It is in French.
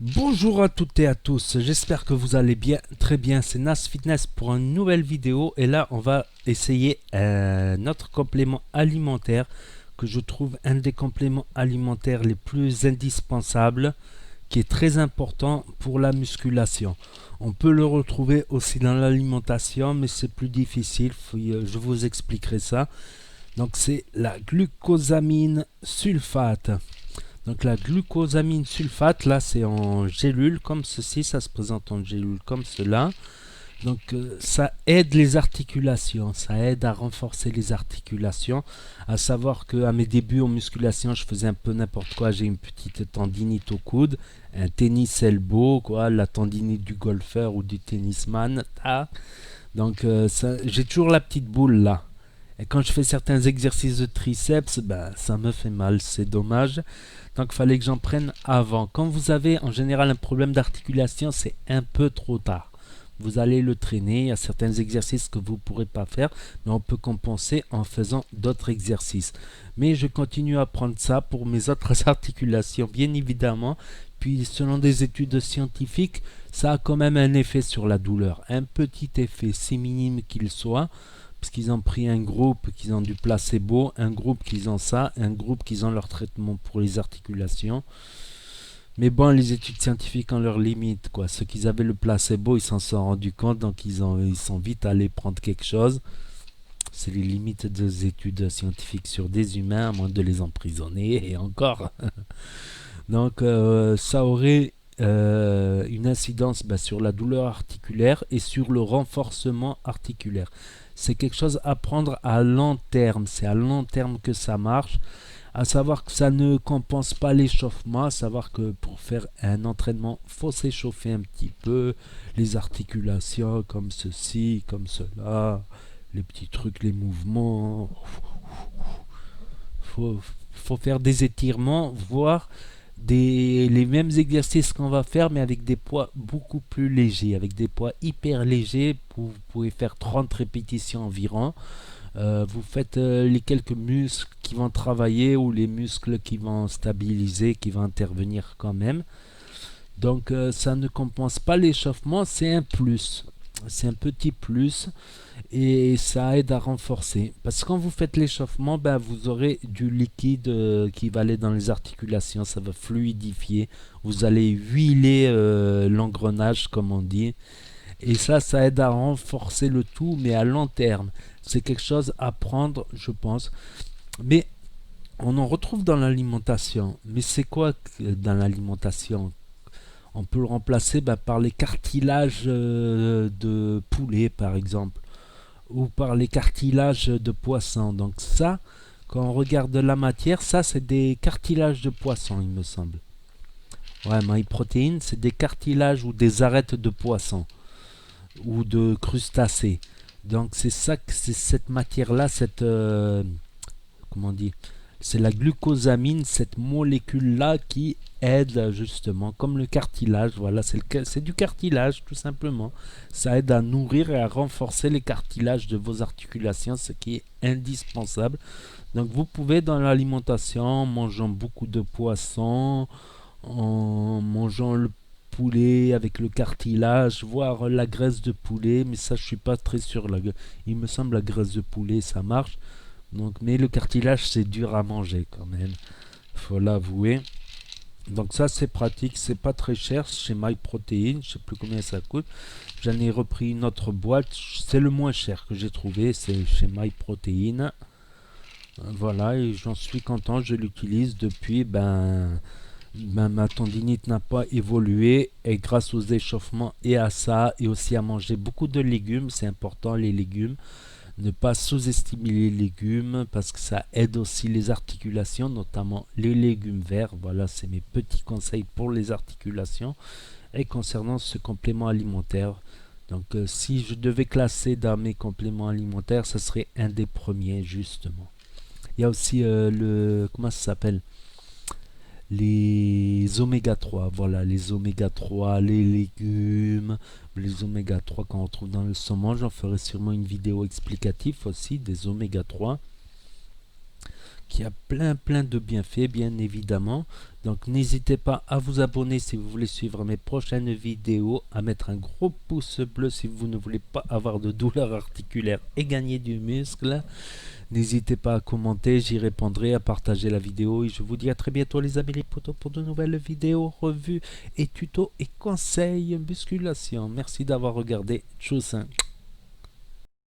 Bonjour à toutes et à tous, j'espère que vous allez bien, très bien, c'est Nas Fitness pour une nouvelle vidéo et là on va essayer notre complément alimentaire que je trouve un des compléments alimentaires les plus indispensables qui est très important pour la musculation. On peut le retrouver aussi dans l'alimentation mais c'est plus difficile, je vous expliquerai ça. Donc c'est la glucosamine sulfate. Donc la glucosamine sulfate, là c'est en gélule comme ceci, ça se présente en gélule comme cela. Donc ça aide les articulations, ça aide à renforcer les articulations. À savoir que à mes débuts en musculation, je faisais un peu n'importe quoi. J'ai une petite tendinite au coude, un tennis elbow, quoi, la tendinite du golfeur ou du tennisman. Ah. Donc j'ai toujours la petite boule là. Et quand je fais certains exercices de triceps, ben, ça me fait mal, c'est dommage. Donc il fallait que j'en prenne avant. Quand vous avez en général un problème d'articulation, c'est un peu trop tard. Vous allez le traîner, il y a certains exercices que vous ne pourrez pas faire, mais on peut compenser en faisant d'autres exercices. Mais je continue à prendre ça pour mes autres articulations, bien évidemment. Puis selon des études scientifiques, ça a quand même un effet sur la douleur. Un petit effet, si minime qu'il soit, parce qu'ils ont pris un groupe qui ont du placebo, un groupe qui ont ça, un groupe qui ont leur traitement pour les articulations. Mais bon, les études scientifiques ont leurs limites, quoi. Ceux qui avaient le placebo, ils s'en sont rendus compte, donc ils sont vite allés prendre quelque chose. C'est les limites des études scientifiques sur des humains, à moins de les emprisonner, et encore. Donc ça aurait une incidence sur la douleur articulaire et sur le renforcement articulaire. C'est quelque chose à prendre à long terme. C'est à long terme que ça marche. À savoir que ça ne compense pas l'échauffement. À savoir que pour faire un entraînement, il faut s'échauffer un petit peu. Les articulations comme ceci, comme cela. Les petits trucs, les mouvements. Faut faire des étirements, voire les mêmes exercices qu'on va faire, mais avec des poids beaucoup plus légers, avec des poids hyper légers. Vous pouvez faire 30 répétitions environ. Vous faites les quelques muscles qui vont travailler ou les muscles qui vont stabiliser, qui vont intervenir quand même. Donc ça ne compense pas l'échauffement, c'est un plus. C'est un petit plus et ça aide à renforcer. Parce que quand vous faites l'échauffement, ben, vous aurez du liquide qui va aller dans les articulations, ça va fluidifier. Vous allez huiler l'engrenage, comme on dit. Et ça aide à renforcer le tout, mais à long terme. C'est quelque chose à prendre, je pense. Mais on en retrouve dans l'alimentation. Mais c'est quoi dans l'alimentation? On peut le remplacer par les cartilages de poulet, par exemple, ou par les cartilages de poisson. Donc ça, quand on regarde la matière, ça c'est des cartilages de poisson, il me semble. Ouais, MyProtein, c'est des cartilages ou des arêtes de poisson ou de crustacés. Donc c'est ça, c'est cette matière-là, cette comment on dit, c'est la glucosamine, cette molécule-là qui aide justement, comme le cartilage, voilà, c'est du cartilage tout simplement. Ça aide à nourrir et à renforcer les cartilages de vos articulations, ce qui est indispensable. Donc vous pouvez dans l'alimentation, en mangeant beaucoup de poissons, en mangeant le poulet avec le cartilage, voire la graisse de poulet, mais ça je suis pas très sûr. Il me semble la graisse de poulet ça marche. Donc, mais le cartilage c'est dur à manger quand même, faut l'avouer. Donc ça c'est pratique, c'est pas très cher chez MyProtein, je sais plus combien ça coûte. J'en ai repris une autre boîte, c'est le moins cher que j'ai trouvé, c'est chez MyProtein. Voilà, et j'en suis content, je l'utilise depuis, ma tendinite n'a pas évolué et grâce aux échauffements et à ça et aussi à manger beaucoup de légumes, c'est important les légumes. Ne pas sous-estimer les légumes parce que ça aide aussi les articulations, notamment les légumes verts. Voilà, c'est mes petits conseils pour les articulations. Et concernant ce complément alimentaire, donc si je devais classer dans mes compléments alimentaires, ce serait un des premiers justement. Il y a aussi comment ça s'appelle? Les oméga 3, voilà, les oméga 3, les légumes, les oméga 3 qu'on retrouve dans le saumon. J'en ferai sûrement une vidéo explicative aussi des oméga 3 qui a plein de bienfaits, bien évidemment. Donc n'hésitez pas à vous abonner si vous voulez suivre mes prochaines vidéos, à mettre un gros pouce bleu si vous ne voulez pas avoir de douleurs articulaires et gagner du muscle. N'hésitez pas à commenter, j'y répondrai, à partager la vidéo et je vous dis à très bientôt les amis les potos pour de nouvelles vidéos, revues et tutos et conseils musculation. Merci d'avoir regardé. Tchuss.